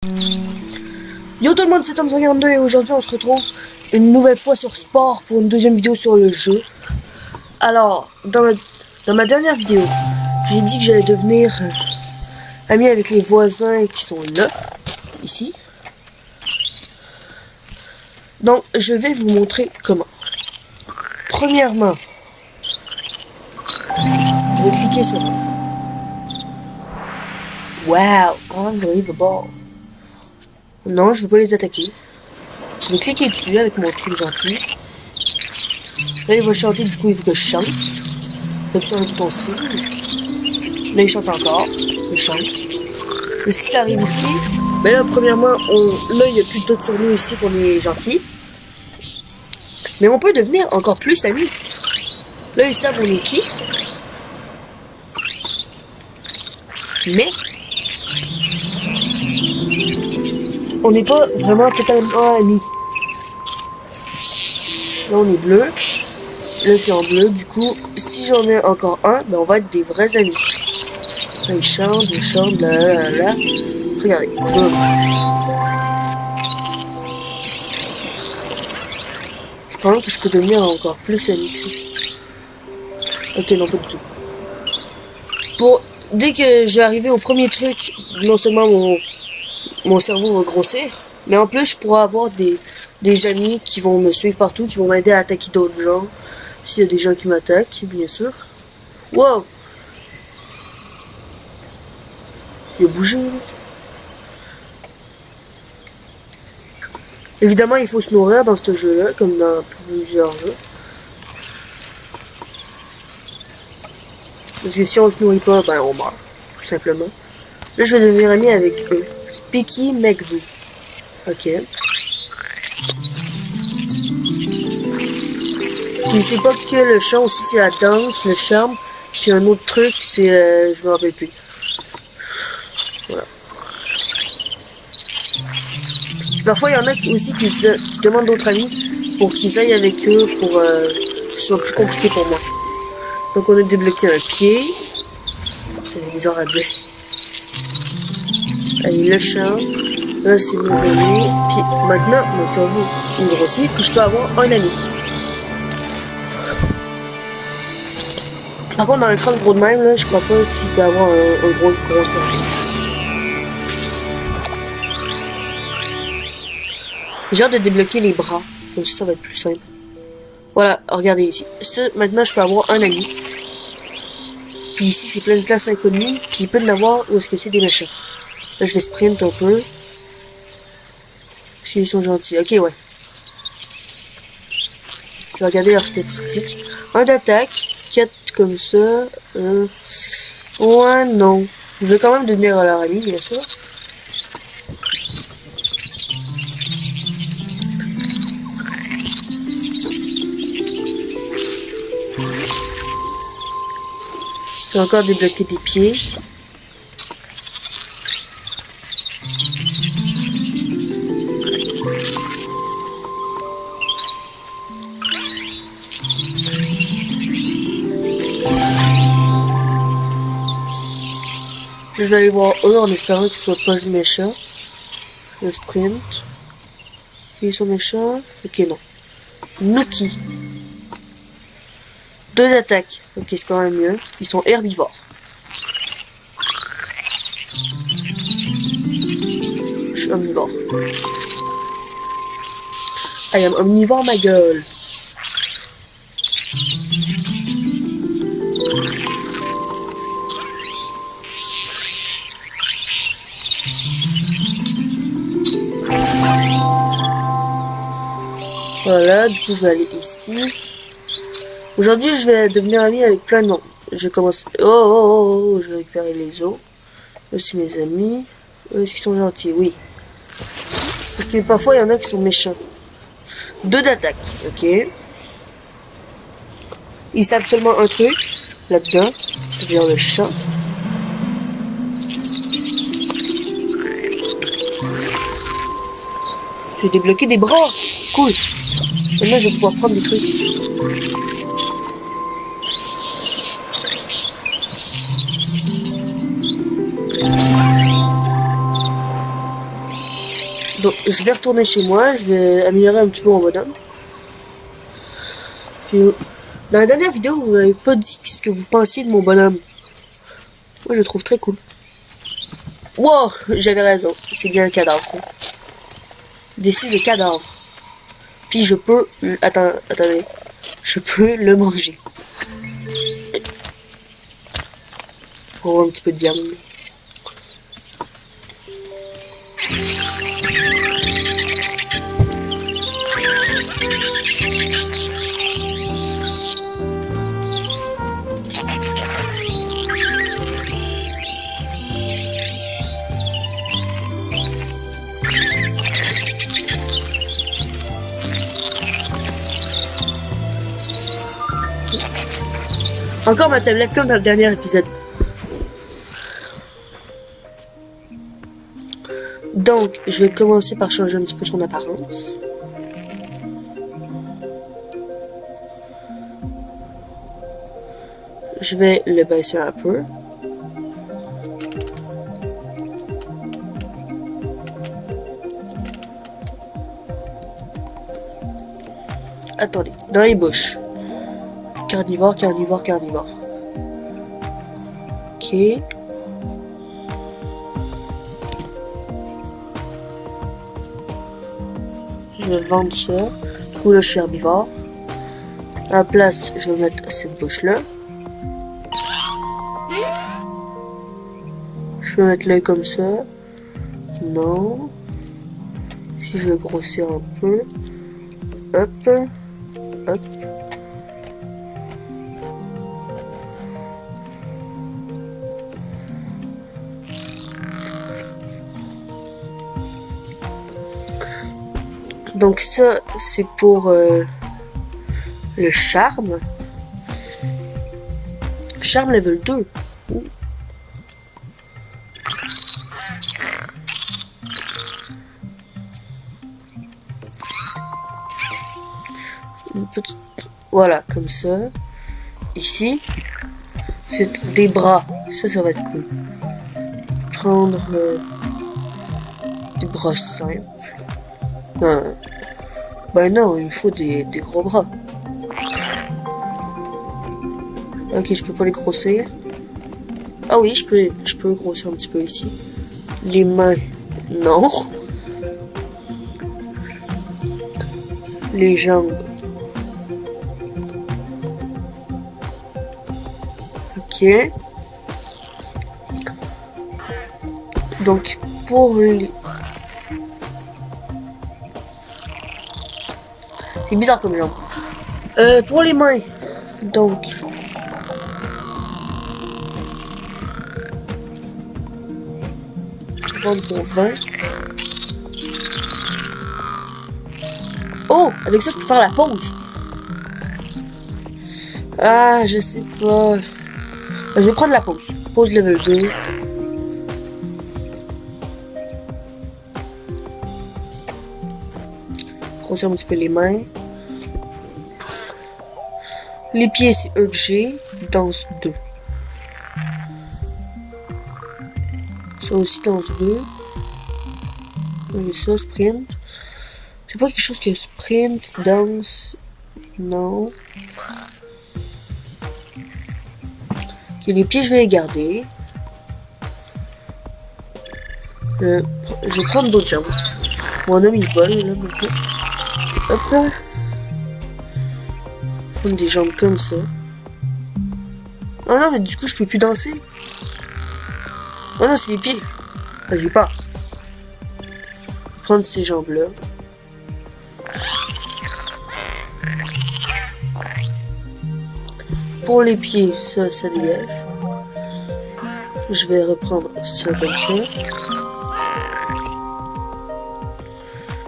Yo tout le monde, c'est Tom52 et aujourd'hui on se retrouve une nouvelle fois sur Sport pour une deuxième vidéo sur le jeu. Alors, dans ma dernière vidéo, j'ai dit que j'allais devenir ami avec les voisins qui sont là, ici. Donc, je vais vous montrer comment. Premièrement, je vais cliquer sur Wow, unbelievable. Non, je veux pas les attaquer. Je vais cliquer dessus avec mon truc gentil. Là, il va chanter, du coup, il faut que je chante. Comme sur le bouton C. Là, il chante encore. Il chante. Et si ça arrive ici, ben là, premièrement, là, il n'y a plus de doute sur nous ici qu'on est gentil. Mais on peut devenir encore plus amis. Là, ils savent on est qui. Mais on n'est pas vraiment totalement amis. Là, on est bleu. Là, c'est en bleu. Du coup, si j'en ai encore un, ben, on va être des vrais amis. Là, il chante, là. Regardez. Boum. Je pense que je peux devenir encore plus ami que ça. Ok, non, pas du tout. Dès que je vais arriver au premier truc, non seulement mon cerveau va grossir, mais en plus, je pourrai avoir des amis qui vont me suivre partout, qui vont m'aider à attaquer d'autres gens. S'il y a des gens qui m'attaquent, bien sûr. Wow! Il a bougé, mec. Évidemment, il faut se nourrir dans ce jeu-là, comme dans plusieurs jeux. Parce que si on se nourrit pas, ben on meurt, tout simplement. Là, je vais devenir ami avec eux. Speaky McVoo. Ok. Puis c'est pas que le chant aussi, c'est la danse, le charme. Puis un autre truc, c'est... je me rappelle plus. Voilà. Parfois, il y en a aussi qui demandent d'autres amis pour qu'ils aillent avec eux, pour que ce soit plus compliqué pour moi. Donc on a débloqué un pied. C'est bizarre à dire. Allez, le chant. Là, c'est mes amis. Puis maintenant, mon cerveau il grossit, puis je peux avoir un ami. Par contre, dans un écran gros de même, là, je crois pas qu'il peut avoir un gros cerveau. J'ai hâte de débloquer les bras. Comme ça va être plus simple. Voilà, regardez ici. Maintenant, je peux avoir un ami. Puis ici, c'est plein de places inconnues. Puis il peut y en avoir où est-ce que c'est des méchants. Là, je vais sprint un peu. Parce qu'ils sont gentils. Ok, ouais. Je vais regarder leurs statistiques. 1 d'attaque. 4 comme ça. Ouais, non. Je vais quand même devenir leur ami, bien sûr. Je vais encore débloquer des pieds. Je vais aller voir eux en espérant qu'ils soient pas méchants. Le sprint. Ils sont méchants. Ok, non. Nuki. 2 d'attaque. Ok, c'est quand même mieux. Ils sont herbivores. Je suis omnivore. I am omnivore, ma gueule. Voilà, du coup, je vais aller ici. Aujourd'hui, je vais devenir ami avec plein de monde. Je commence... Oh, je vais récupérer les os. Là, c'est mes amis. Est-ce qu'ils sont gentils? Oui. Parce que parfois, il y en a qui sont méchants. 2 d'attaque, ok. Ils savent seulement un truc, là-dedans. C'est-à-dire le chant. J'ai débloqué des bras. Cool. Maintenant, je vais pouvoir prendre des trucs. Donc, je vais retourner chez moi. Je vais améliorer un petit peu mon bonhomme. Puis, dans la dernière vidéo, vous m'avez pas dit ce que vous pensiez de mon bonhomme. Moi, je le trouve très cool. Wow, j'avais raison. C'est bien un cadavre, ça. Des cadavres. Puis je peux... Attendez. Je peux le manger. Pour avoir un petit peu de viande. Encore ma tablette comme dans le dernier épisode. Donc, je vais commencer par changer un petit peu son apparence. Je vais le baisser un peu. Attendez, dans les bouches. Carnivore, carnivore, carnivore. Ok. Je vais vendre ça. Du coup, là, je suis herbivore. À la place, je vais mettre cette bouche-là. Je vais mettre l'œil comme ça. Non. Si je vais grossir un peu. Hop. Hop. Donc ça, c'est pour le charme. Charme level 2. Ouh. Une petite... Voilà, comme ça. Ici. C'est des bras. Ça va être cool. Prendre des bras simples. Non. Ben non, il faut des gros bras. Ok, je peux pas les grossir. Ah oui, je peux grossir un petit peu ici. Les mains, non. Les jambes. Ok. Donc, pour les... C'est bizarre comme jambe. Pour les mains, donc... Vendre pour 20. Oh, avec ça, je peux faire la pause. Ah, je sais pas. Je vais prendre la pause. Pause level 2. Grossir un petit peu les mains. Les pieds, c'est eux que j'ai. Danse 2. Ça aussi, danse 2. Et ça, sprint. C'est pas quelque chose qui est sprint, danse. Non. Ok, les pieds, je vais les garder. Je vais prendre d'autres jambes. Mon homme, il vole, là, maintenant. Hop. Prendre des jambes comme ça. Oh non, mais du coup, je peux plus danser. Oh non, c'est les pieds. Ah, j'ai pas. Prendre ces jambes-là. Pour les pieds, ça dégage. Je vais reprendre ça comme ça.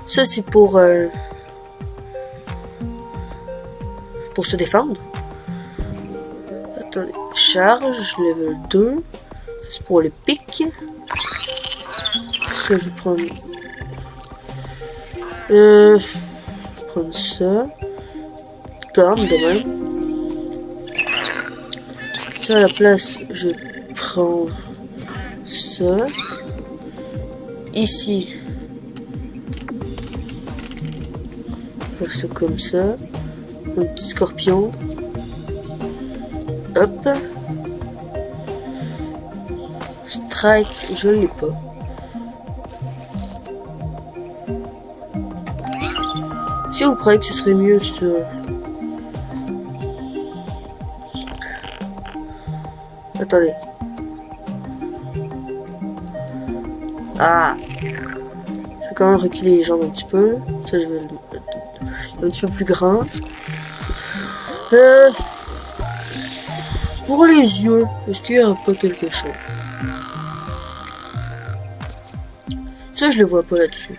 Ça, c'est pour se défendre. Attendez, charge, level 2. C'est pour le pic. Ça, je vais prendre ça. Corne de même. Ça, à la place, je prends ça. Ici, faire ça comme ça. Un petit scorpion. Hop. Strike, je l'ai pas. Si vous croyez que ce serait mieux sur... Attendez. Ah. Je vais quand même reculer les jambes un petit peu. Ça, je vais le mettre un petit peu plus grand. Pour les yeux, est-ce qu'il n'y a pas quelque chose? Ça, je le vois pas là-dessus.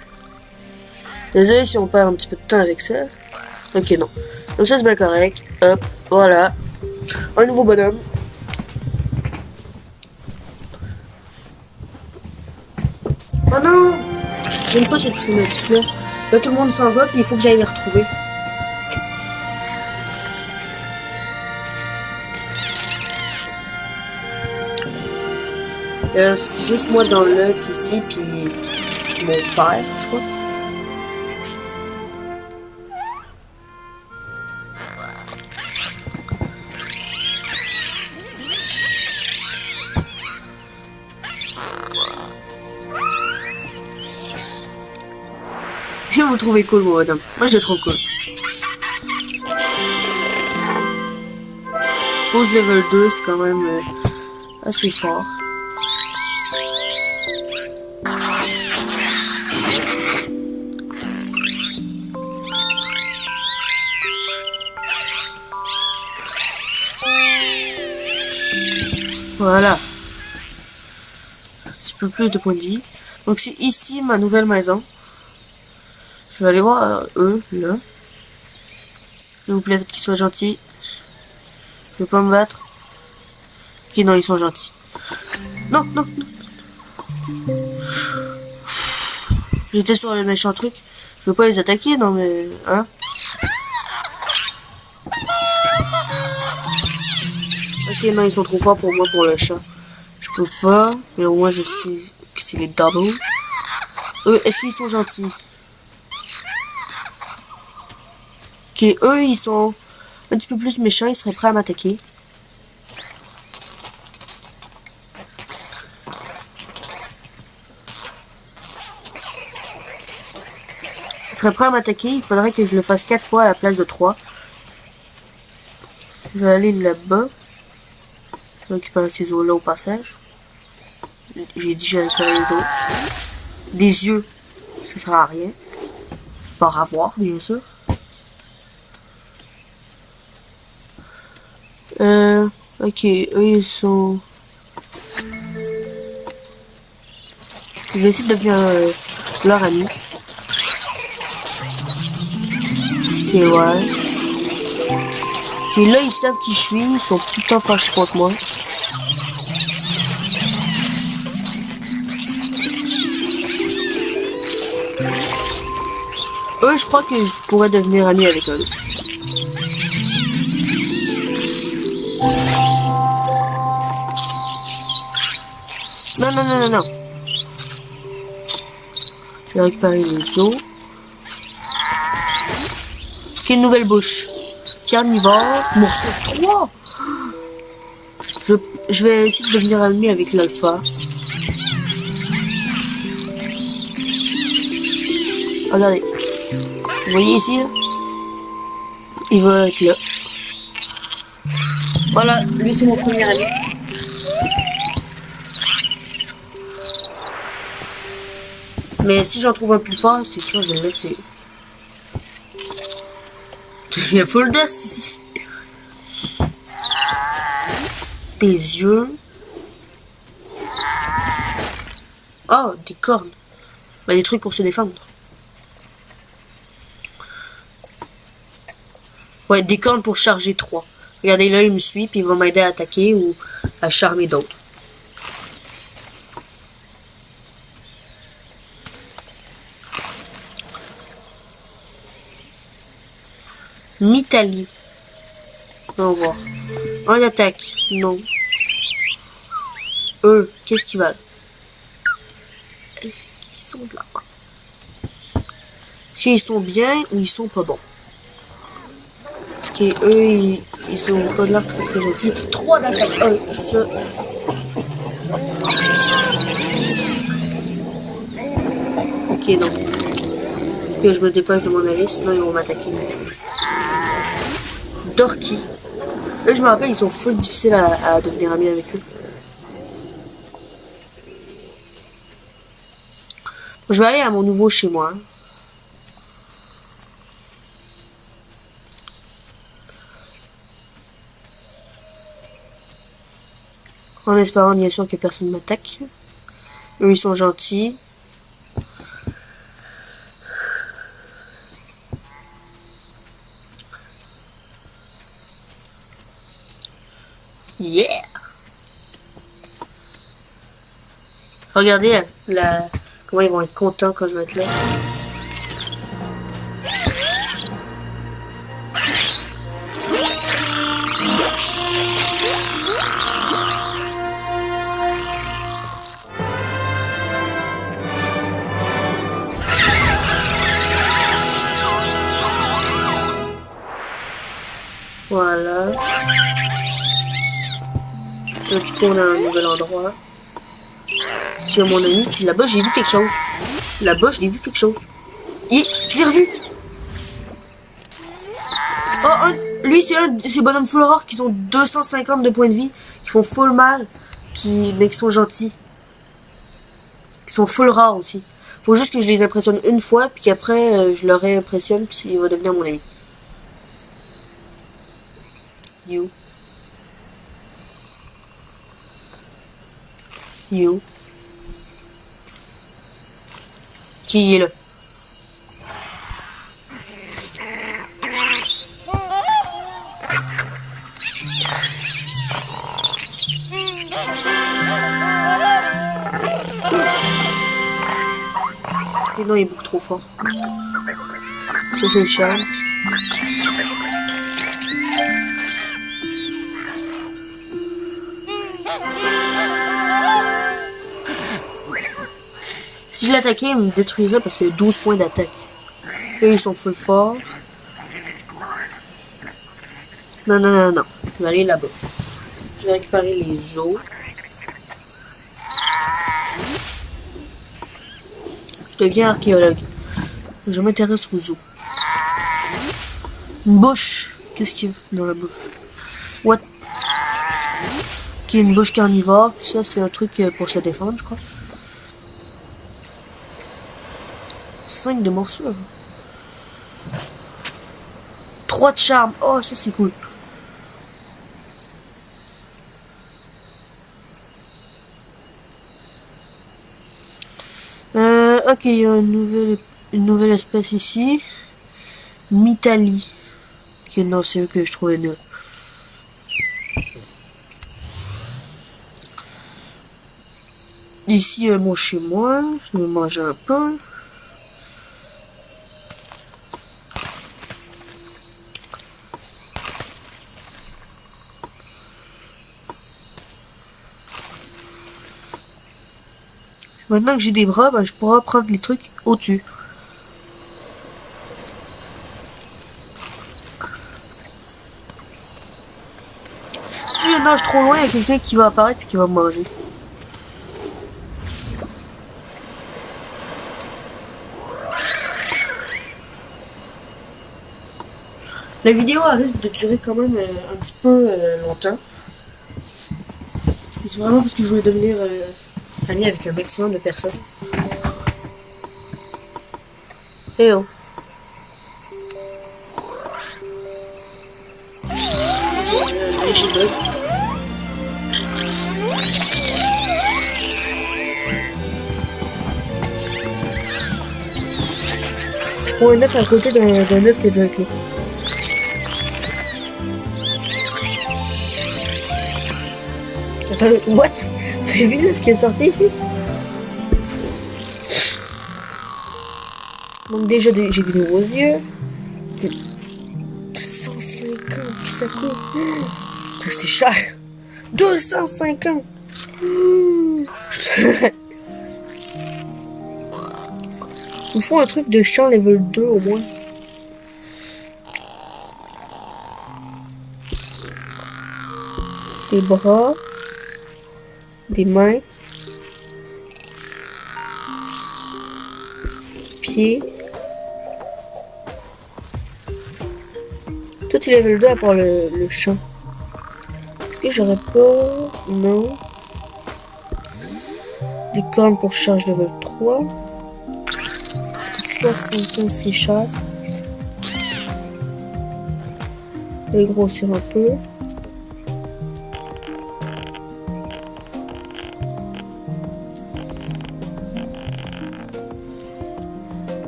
Désolé si on perd un petit peu de temps avec ça. Ok, non. Donc ça, c'est bien correct. Hop, voilà. Un nouveau bonhomme. Oh non! J'aime pas cette cinématique-là. Là, tout le monde s'en va, puis il faut que j'aille les retrouver. Il reste juste moi dans l'œuf ici, puis mon père, je crois. Est-ce que vous le trouvez cool, mon bonhomme? Moi, je le trouve cool. Pose level 2, c'est quand même assez fort. Voilà. Un petit peu plus de points de vie. Donc c'est ici ma nouvelle maison. Je vais aller voir eux, là. S'il vous plaît, faites qu'ils soient gentils. Je vais pas me battre. Ok, non, ils sont gentils. Non, non, non. J'étais sur les méchants trucs. Je veux pas les attaquer, non mais... Hein? Ok, non, ils sont trop forts pour moi, pour le chat. Je peux pas, mais au moins je sais que c'est les doubles. Eux, est-ce qu'ils sont gentils? Ok, eux, ils sont un petit peu plus méchants, ils seraient prêts à m'attaquer. Ils seraient prêts à m'attaquer, il faudrait que je le fasse 4 fois à la place de 3. Je vais aller là-bas. Je vais récupérer ces os-là au passage. J'ai dit j'allais récupérer les os. Des yeux, ça sert à rien. Pas à voir, bien sûr. Ok, eux ils sont... Je vais essayer de devenir leur ami. Ok, ouais. Ok, là ils savent qui je suis, ils sont putain fâchés contre moi. Eux, je crois que je pourrais devenir ami avec eux. Non, non, non, non, non. Je vais récupérer les os. Quelle nouvelle bouche. Carnivore, morceau 3. Je vais essayer de devenir ami avec l'alpha. Regardez. Vous voyez ici là? Il va être là. Voilà, lui c'est mon premier ami. Mais si j'en trouve un plus fort, c'est sûr, je vais le laisser. Il y a full dust ici. Des yeux. Oh, des cornes. Bah, des trucs pour se défendre. Ouais, des cornes pour charger 3. Regardez, là, il me suit, puis il va m'aider à attaquer ou à charmer d'autres. Mitali. On va voir. En attaque. Non. Eux, qu'est-ce qu'ils valent? Est-ce qu'ils sont là? Est-ce qu'ils sont bien ou ils sont pas bons? Ok, eux, ils ont pas l'air très très gentils. 3 d'attaque. Ça. Ok, non. Que je me dépêche de m'en aller, sinon ils vont m'attaquer. Dorky. Eux, je me rappelle, ils sont full difficiles à devenir amis avec eux. Je vais aller à mon nouveau chez moi. En espérant bien sûr que personne ne m'attaque. Eux, ils sont gentils. Yeah! Regardez comment ils vont être contents quand je vais être là. Voilà. Là, du coup, on a un nouvel endroit. Sur mon ami. Là-bas, j'ai vu quelque chose. Là-bas, je l'ai vu quelque chose. Je l'ai revu. Oh, lui, c'est un de ces bonhommes full rares qui sont 250 de points de vie, qui font full mal, mais qui sont gentils. Qui sont full rares aussi. Faut juste que je les impressionne une fois, puis qu'après, je leur réimpressionne, puis il va devenir mon ami. You. Qui est là? Et non, il est beaucoup trop fort. Ça, c'est le charme. Si je l'attaquais, il me détruirait parce qu'il y a 12 points d'attaque. Eux, ils sont full forts. Non, non, non, non. Je vais aller là-bas. Je vais récupérer les os. Je deviens archéologue. Je m'intéresse aux os. Une bouche. Qu'est-ce qu'il y a dans la bouche? What? Ok, une bouche carnivore. Ça, c'est un truc pour se défendre, je crois. 5 de morsure. 3 de charme. Oh, ça, c'est cool. Ok, il y a une nouvelle espèce ici. Mitali. Ok, non, c'est eux que je trouvais nul. Ici, mon chez moi. Je vais manger un peu. Maintenant que j'ai des bras, ben, je pourrai prendre les trucs au-dessus. Si je nage trop loin, il y a quelqu'un qui va apparaître et qui va me manger. La vidéo risque de durer quand même un petit peu longtemps. C'est vraiment parce que je voulais devenir ami avec un maximum de personnes. Eh oh. J'ai bug. Je prends un œuf à côté d'un œuf qui est déjà clé. Attends, what? Vous avez vu l'œuf qui est sorti ici? Donc déjà, j'ai des nouveaux yeux. 250 qui ça coûte. C'est cher. 250. Il faut un truc de champ level 2 au moins. des bras, des mains, pieds. Tout est level 2 à part le champ. Est-ce que j'aurais pas... Non. Des cornes pour charge level 3. 75 c'est cher. Je vais grossir un peu.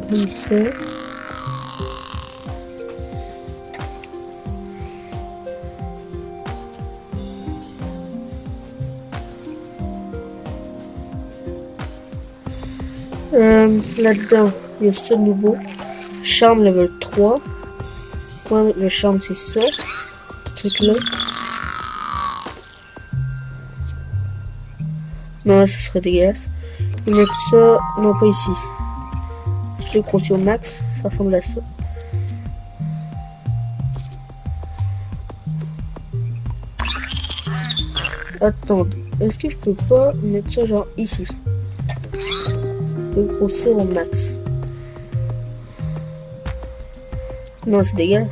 Comme ça. Là-dedans, il y a ça de nouveau. Charme level 3. Moi, le charme, c'est ça. Ce truc-là. Non, ce serait dégueulasse. Je vais mettre ça... Non, pas ici. Si je grossis au max, ça ressemble à ça. Attendez. Est-ce que je peux pas mettre ça genre ici? Je peux grossir au max. Non, c'est dégueulasse.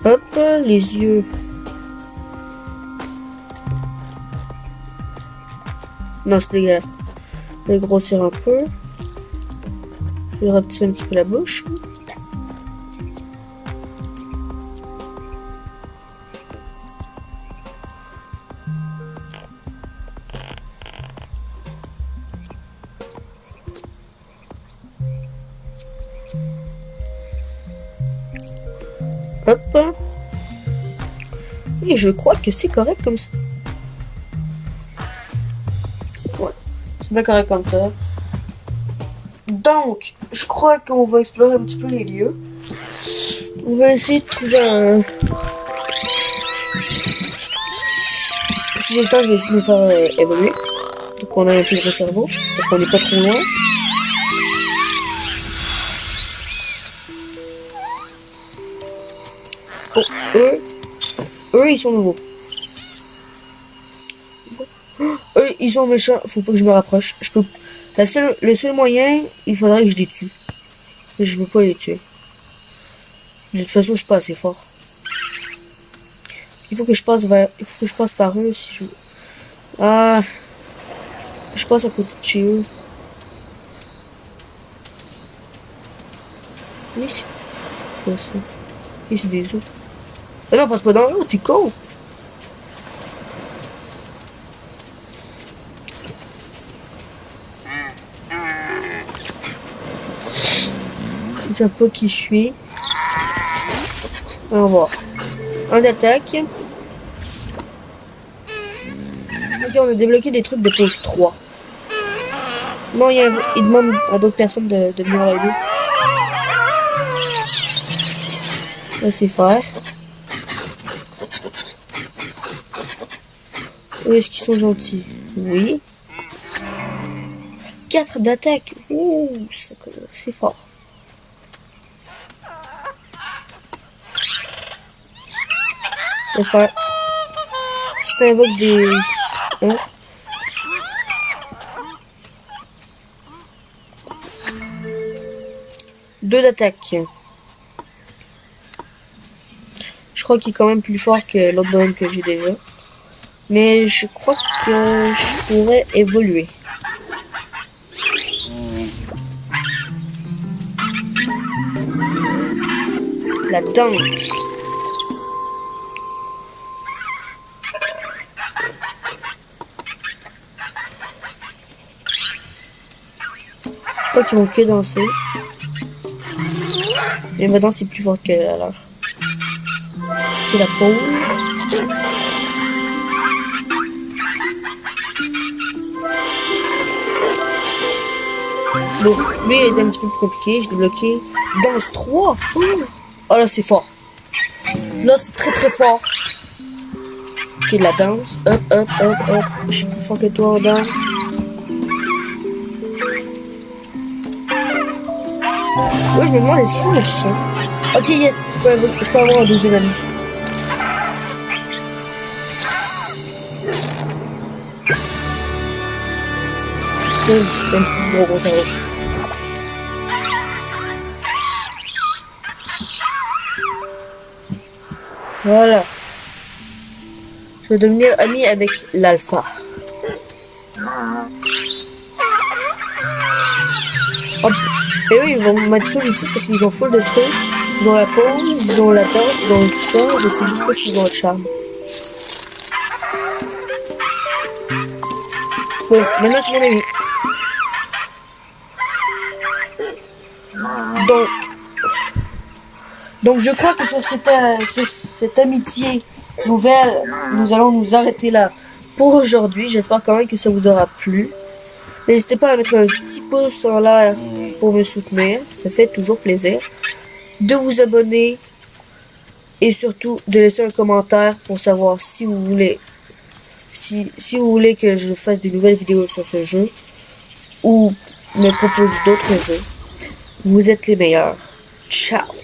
Hop, les yeux. Non, c'est dégueulasse. Je vais grossir un peu. Je vais rapetisser un petit peu la bouche. Hop. Et je crois que c'est correct comme ça. Ouais, c'est bien correct comme ça. Donc, je crois qu'on va explorer un petit peu les lieux. On va essayer de trouver un... Si j'ai le temps, je vais essayer de nous faire évoluer. Donc on a un plus gros cerveau, parce qu'on n'est pas trop loin. Oh, eux, ils sont nouveaux. Eux, ils sont méchants. Faut pas que je me rapproche. Je peux... Le seul moyen, il faudrait que je les tue. Mais je veux pas les tuer. De toute façon, je suis pas assez fort. Il faut que je passe par eux si je veux. Ah. Je passe à côté de chez eux. Oui, c'est quoi ça? Et c'est des os. Ah non, passe pas dans l'eau, t'es con! Ils savent pas qui je suis. On va voir. Un d'attaque. Ok, on a débloqué des trucs de pause 3. Bon, il demande à d'autres personnes de venir l'aider. Là, c'est faire. Est-ce qu'ils sont gentils? Oui. 4 d'attaque. Ouh, c'est fort. Laisse faire. Si t'invoques des... Hein? Deux d'attaque. Je crois qu'il est quand même plus fort que l'autre bonhomme que j'ai déjà. Mais je crois que je pourrais évoluer. La danse. Je crois qu'ils vont que danser. Mais ma danse est plus forte que la leur. C'est la pause. Bon, lui il est un petit peu plus compliqué. Je l'ai bloqué. Danse 3. Oh là c'est fort. Là c'est très très fort. pratiquer de la danse. Hop, hop, hop, hop. Sans que toi on danse. Ouais, je me demande est-ce qu'ils ont le chien. Ok, yes, je peux avoir un deuxième ami. Un petit gros singe. Voilà. Je vais devenir ami avec l'alpha. Hop. Et eux, ils vont mettre sur le titre parce qu'ils ont full de trucs. Ils ont la pause, ils ont la danse, ils ont le chant. Je sais juste pas s'ils ont le charme. Bon, maintenant c'est mon ami. Donc je crois que sur cette amitié nouvelle, nous allons nous arrêter là pour aujourd'hui. J'espère quand même que ça vous aura plu. N'hésitez pas à mettre un petit pouce en l'air pour me soutenir. Ça fait toujours plaisir. De vous abonner. Et surtout de laisser un commentaire pour savoir si vous voulez si vous voulez que je fasse des nouvelles vidéos sur ce jeu ou me proposer d'autres jeux. Vous êtes les meilleurs. Ciao.